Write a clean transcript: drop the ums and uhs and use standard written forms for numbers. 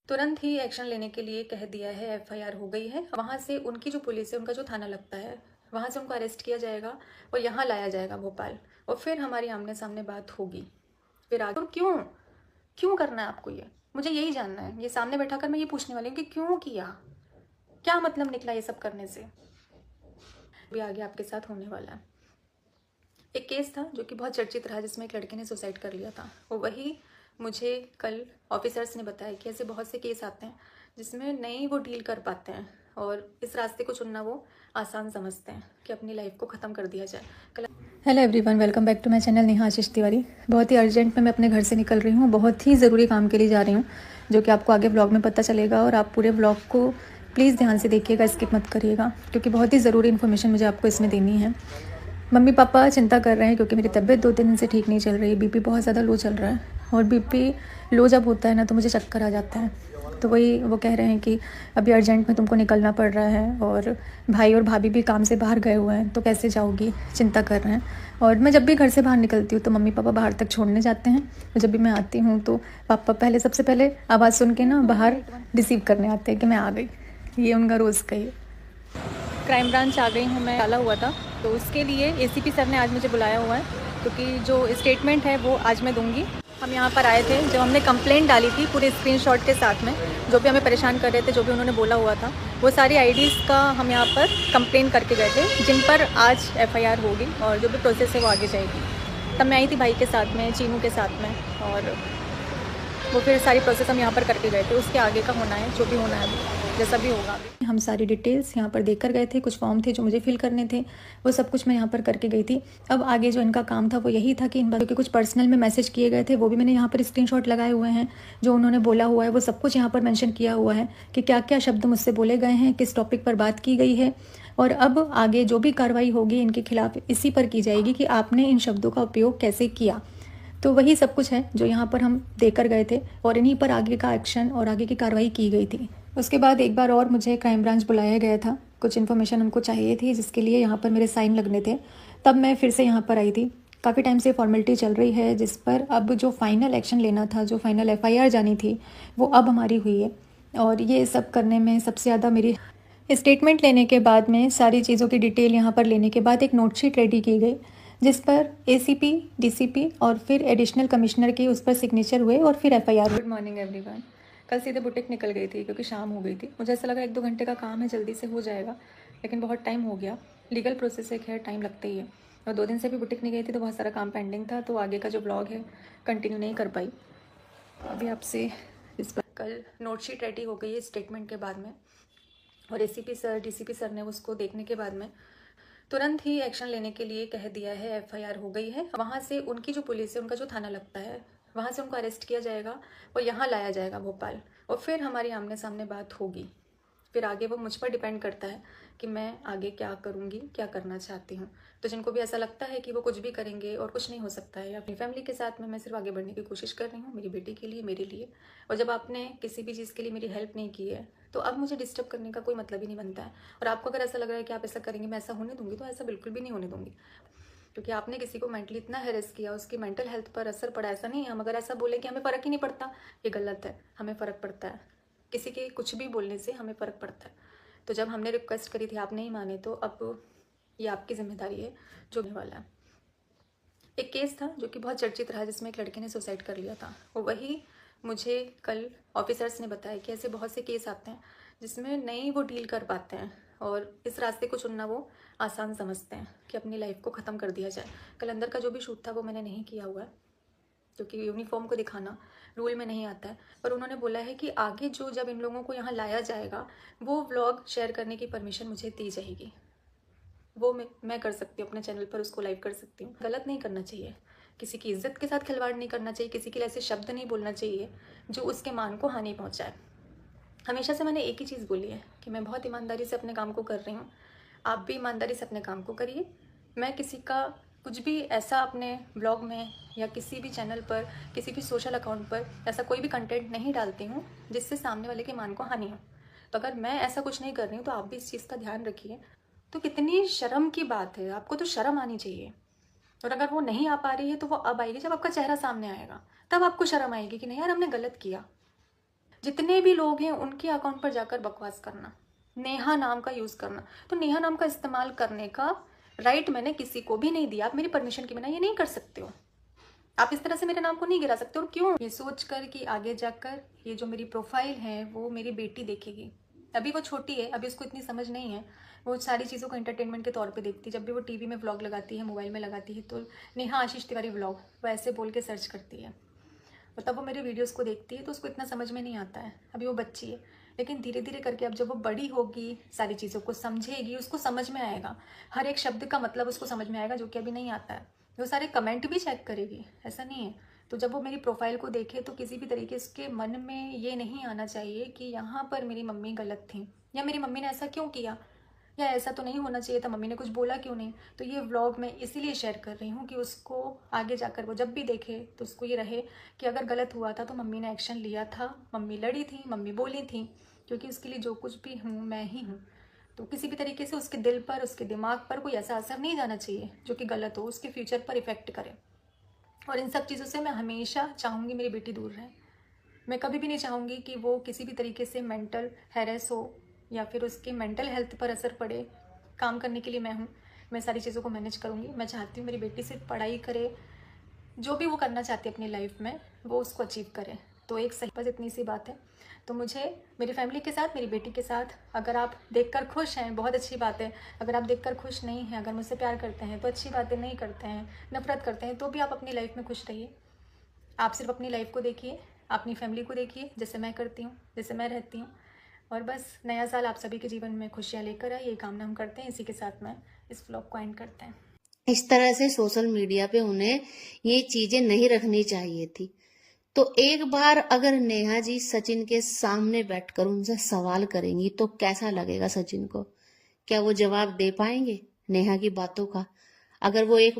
तुरंत ही एक्शन लेने के लिए कह दिया है। एफआईआर हो गई है। वहाँ से उनकी जो पुलिस है, उनका जो थाना लगता है, वहाँ से उनको अरेस्ट किया जाएगा और यहाँ लाया जाएगा भोपाल, और फिर हमारी आमने सामने बात होगी। फिर आगे और क्यों क्यों करना है आपको, ये मुझे यही जानना है। ये सामने बैठा कर मैं ये पूछने वाली हूँ कि क्यों किया, क्या मतलब निकला ये सब करने से। भी आगे आपके साथ होने वाला है। एक केस था जो कि बहुत चर्चित रहा, जिसमें एक लड़के ने सुसाइड कर लिया था। वो वही मुझे कल ऑफिसर्स ने बताया कि ऐसे बहुत से केस आते हैं जिसमें नहीं वो डील कर पाते हैं, और इस रास्ते को चुनना वो आसान समझते हैं कि अपनी लाइफ को ख़त्म कर दिया जाए। Hello everyone, welcome back to my channel Neha Ashish Tiwari. बहुत ही अर्जेंट में मैं अपने घर से निकल रही हूँ, बहुत ही ज़रूरी काम के लिए जा रही हूँ, जो कि आपको आगे ब्लॉग में पता चलेगा। और आप पूरे ब्लॉग को प्लीज़ ध्यान से देखिएगा, स्किप मत करिएगा, क्योंकि बहुत ही ज़रूरी इन्फॉर्मेशन मुझे आपको इसमें देनी है। मम्मी पापा चिंता कर रहे हैं क्योंकि मेरी तबीयत 2-3 दिन से ठीक नहीं चल रही। बीपी बहुत ज़्यादा लो चल रहा है, और बीपी लो जब होता है ना तो मुझे चक्कर आ जाता है। तो वही वो कह रहे हैं कि अभी अर्जेंट में तुमको निकलना पड़ रहा है, और भाई और भाभी भी काम से बाहर गए हुए हैं, तो कैसे जाओगी, चिंता कर रहे हैं। और मैं जब भी घर से बाहर निकलती हूँ तो मम्मी पापा बाहर तक छोड़ने जाते हैं, और जब भी मैं आती हूँ तो पापा पहले सबसे पहले आवाज़ सुन के ना बाहर रिसीव करने आते हैं कि मैं आ गई। ये उनका रोज़ का ही। क्राइम ब्रांच आ गई हूँ मैं, डाला हुआ था, तो उसके लिए एसीपी सर ने आज मुझे बुलाया हुआ है, क्योंकि जो स्टेटमेंट है वो आज मैं दूंगी। हम यहाँ पर आए थे जब हमने कंप्लेंट डाली थी पूरे स्क्रीनशॉट के साथ में, जो भी हमें परेशान कर रहे थे, जो भी उन्होंने बोला हुआ था, वो सारी आईडीज़ का हम यहाँ पर कंप्लेंट करके गए थे, जिन पर आज एफआईआर होगी और जो भी प्रोसेस है वो आगे जाएगी। तब मैं आई थी भाई के साथ में, चीनू के साथ में, और वो फिर सारी प्रोसेस हम यहाँ पर करके गए थे। उसके आगे का होना है, जो भी होना है अभी, जैसा भी होगा। अभी हम सारी डिटेल्स यहाँ पर देकर गए थे, कुछ फॉर्म थे जो मुझे फिल करने थे, वो सब कुछ मैं यहाँ पर करके गई थी। अब आगे जो इनका काम था वो यही था कि इन बातों के कुछ पर्सनल में मैसेज किए गए थे, वो भी मैंने यहाँ पर स्क्रीनशॉट लगाए हुए हैं। जो उन्होंने बोला हुआ है वो सब कुछ यहाँ पर मेंशन किया हुआ है कि क्या क्या शब्द मुझसे बोले गए हैं, किस टॉपिक पर बात की गई है, और अब आगे जो भी कार्रवाई होगी इनके खिलाफ इसी पर की जाएगी कि आपने इन शब्दों का उपयोग कैसे किया। तो वही सब कुछ है जो यहाँ पर हम देकर गए थे, और इन्हीं पर आगे का एक्शन और आगे की कार्रवाई की गई थी। उसके बाद एक बार और मुझे क्राइम ब्रांच बुलाया गया था, कुछ इन्फॉर्मेशन उनको चाहिए थी, जिसके लिए यहाँ पर मेरे साइन लगने थे। तब मैं फिर से यहाँ पर आई थी। काफ़ी टाइम से फॉर्मेलिटी चल रही है, जिस पर अब जो फाइनल एक्शन लेना था, जो फाइनल एफआईआर जानी थी, वो अब हमारी हुई है। और ये सब करने में सबसे ज़्यादा मेरी स्टेटमेंट लेने के बाद में, सारी चीज़ों की डिटेल यहाँ पर लेने के बाद एक नोटशीट रेडी की गई, जिस पर एसीपी, डीसीपी और फिर एडिशनल कमिश्नर के उस पर सिग्नेचर हुए, और फिर एफआईआर। Good morning everyone. कल सीधे बुटीक निकल गई थी क्योंकि शाम हो गई थी। मुझे ऐसा लगा 1-2 घंटे का काम है, जल्दी से हो जाएगा, लेकिन बहुत टाइम हो गया। लीगल प्रोसेस है, खैर टाइम लगता ही है, और 2 दिन से भी बुटीक नहीं गई थी तो बहुत सारा काम पेंडिंग था, तो आगे का जो ब्लॉग है कंटिन्यू नहीं कर पाई। अभी आपसे इस पर कल नोटशीट रेडी हो गई है स्टेटमेंट के बाद में, और एसीपी सर, डीसीपी सर ने उसको देखने के बाद में तुरंत ही एक्शन लेने के लिए कह दिया है। एफआईआर हो गई है। वहाँ से उनकी जो पुलिस है, उनका जो थाना लगता है, वहाँ से उनको अरेस्ट किया जाएगा और यहाँ लाया जाएगा भोपाल, और फिर हमारी आमने सामने बात होगी। फिर आगे वो मुझ पर डिपेंड करता है कि मैं आगे क्या करूँगी, क्या करना चाहती हूँ। तो जिनको भी ऐसा लगता है कि वो कुछ भी करेंगे और कुछ नहीं हो सकता है, अपनी फैमिली के साथ में मैं सिर्फ आगे बढ़ने की कोशिश कर रही हूँ, मेरी बेटी के लिए, मेरे लिए। और जब आपने किसी भी चीज़ के लिए मेरी हेल्प नहीं की है, तो अब मुझे डिस्टर्ब करने का कोई मतलब ही नहीं बनता है। और आपको अगर ऐसा लग रहा है कि आप ऐसा करेंगे, मैं ऐसा होने दूंगी, तो ऐसा बिल्कुल भी नहीं होने दूंगी, क्योंकि आपने किसी को मेंटली इतना हेरेस किया, उसकी मेंटल हेल्थ पर असर पड़ा। ऐसा नहीं है, हम अगर ऐसा बोले कि हमें फ़र्क ही नहीं पड़ता, ये गलत है। हमें फ़र्क पड़ता है, किसी के कुछ भी बोलने से हमें फ़र्क पड़ता है। तो जब हमने रिक्वेस्ट करी थी, आप नहीं माने, तो अब ये आपकी जिम्मेदारी है जो होने वाला है। एक केस था जो कि बहुत चर्चित रहा, जिसमें एक लड़के ने सुसाइड कर लिया था। वो वही मुझे कल ऑफिसर्स ने बताया कि ऐसे बहुत से केस आते हैं जिसमें नहीं वो डील कर पाते हैं, और इस रास्ते को चुनना वो आसान समझते हैं कि अपनी लाइफ को ख़त्म कर दिया जाए। कल अंदर का जो भी शूट था वो मैंने नहीं किया हुआ है, क्योंकि यूनिफॉर्म को दिखाना रूल में नहीं आता है। पर उन्होंने बोला है कि आगे जो जब इन लोगों को यहाँ लाया जाएगा, वो व्लॉग शेयर करने की परमिशन मुझे दी जाएगी। वो मैं कर सकती हूँ, अपने चैनल पर उसको लाइव कर सकती हूँ। गलत नहीं करना चाहिए, किसी की इज्जत के साथ खिलवाड़ नहीं करना चाहिए, किसी के लिए ऐसे शब्द नहीं बोलना चाहिए जो उसके मान को हानि पहुँचाए। हमेशा से मैंने एक ही चीज़ बोली है कि मैं बहुत ईमानदारी से अपने काम को कर रही हूँ, आप भी ईमानदारी से अपने काम को करिए। मैं किसी का कुछ भी ऐसा अपने ब्लॉग में या किसी भी चैनल पर, किसी भी सोशल अकाउंट पर ऐसा कोई भी कंटेंट नहीं डालती हूँ जिससे सामने वाले के मान को हानि हो। तो अगर मैं ऐसा कुछ नहीं कर रही हूँ तो आप भी इस चीज़ का ध्यान रखिए। तो कितनी शर्म की बात है, आपको तो शर्म आनी चाहिए। और अगर वो नहीं आ पा रही है तो वो अब आएगी, जब आपका चेहरा सामने आएगा, तब आपको शर्म आएगी कि नहीं यार, हमने गलत किया। जितने भी लोग हैं उनके अकाउंट पर जाकर बकवास करना, नेहा नाम का यूज़ करना। तो नेहा नाम का इस्तेमाल करने का राइट मैंने किसी को भी नहीं दिया। आप मेरी परमिशन के बिना ये नहीं कर सकते हो। आप इस तरह से मेरे नाम को नहीं गिरा सकते। और क्यों? ये सोच कर कि आगे जाकर ये जो मेरी प्रोफाइल है वो मेरी बेटी देखेगी। अभी वो छोटी है, अभी उसको इतनी समझ नहीं है। वो सारी चीज़ों को एंटरटेनमेंट के तौर पे देखती है। जब भी वो टीवी में व्लॉग लगाती है, मोबाइल में लगाती है, तो नेहा आशीष तिवारी व्लॉग वो ऐसे बोल के सर्च करती है। और तब वो मेरे वीडियोस को देखती है तो उसको इतना समझ में नहीं आता है। अभी वो बच्ची है, लेकिन धीरे धीरे करके अब जब वो बड़ी होगी, सारी चीज़ों को समझेगी, उसको समझ में आएगा। हर एक शब्द का मतलब उसको समझ में आएगा, जो कि अभी नहीं आता है। वो सारे कमेंट भी चेक करेगी, ऐसा नहीं है। तो जब वो मेरी प्रोफाइल को देखे तो किसी भी तरीके उसके मन में ये नहीं आना चाहिए कि यहाँ पर मेरी मम्मी गलत थी, या मेरी मम्मी ने ऐसा क्यों किया, या ऐसा तो नहीं होना चाहिए था, मम्मी ने कुछ बोला क्यों नहीं। तो ये व्लॉग मैं इसीलिए शेयर कर रही हूँ कि उसको आगे जाकर वो जब भी देखे तो उसको ये रहे कि अगर गलत हुआ था तो मम्मी ने एक्शन लिया था, मम्मी लड़ी थी, मम्मी बोली थी, क्योंकि उसके लिए जो कुछ भी हूँ मैं ही हूँ। तो किसी भी तरीके से उसके दिल पर, उसके दिमाग पर कोई ऐसा असर नहीं जाना चाहिए जो कि गलत हो, उसके फ्यूचर पर इफेक्ट करे। और इन सब चीज़ों से मैं हमेशा चाहूँगी मेरी बेटी दूर रहे। मैं कभी भी नहीं चाहूँगी कि वो किसी भी तरीके से मेंटल हैरेस हो या फिर उसके मेंटल हेल्थ पर असर पड़े। काम करने के लिए मैं हूँ, मैं सारी चीज़ों को मैनेज करूँगी। मैं चाहती हूँ मेरी बेटी सिर्फ पढ़ाई करे, जो भी वो करना चाहती है अपनी लाइफ में वो उसको अचीव करे। तो एक सही, बस इतनी सी बात है। तो मुझे मेरी फैमिली के साथ, मेरी बेटी के साथ, अगर आप देखकर खुश हैं बहुत अच्छी बात है। अगर आप देखकर खुश नहीं हैं, अगर मुझसे प्यार करते हैं तो अच्छी बात है, नहीं करते हैं, नफरत करते हैं, तो भी आप अपनी लाइफ में खुश रहिए। आप सिर्फ अपनी लाइफ को देखिए, अपनी फैमिली को देखिए, जैसे मैं करती हूँ, जैसे मैं रहती हूँ। और बस नया साल आप सभी के जीवन में खुशियाँ लेकर आए, ये कामना हम करते हैं। इसी के साथ में इस व्लॉग को एंड करते हैं। इस तरह से सोशल मीडिया पे उन्हें ये चीजें नहीं रखनी चाहिए थी। तो एक बार अगर नेहा जी सचिन के सामने बैठकर उनसे सवाल करेंगी तो कैसा लगेगा सचिन को? क्या वो जवाब दे पाएंगे नेहा की बातों का? अगर वो एक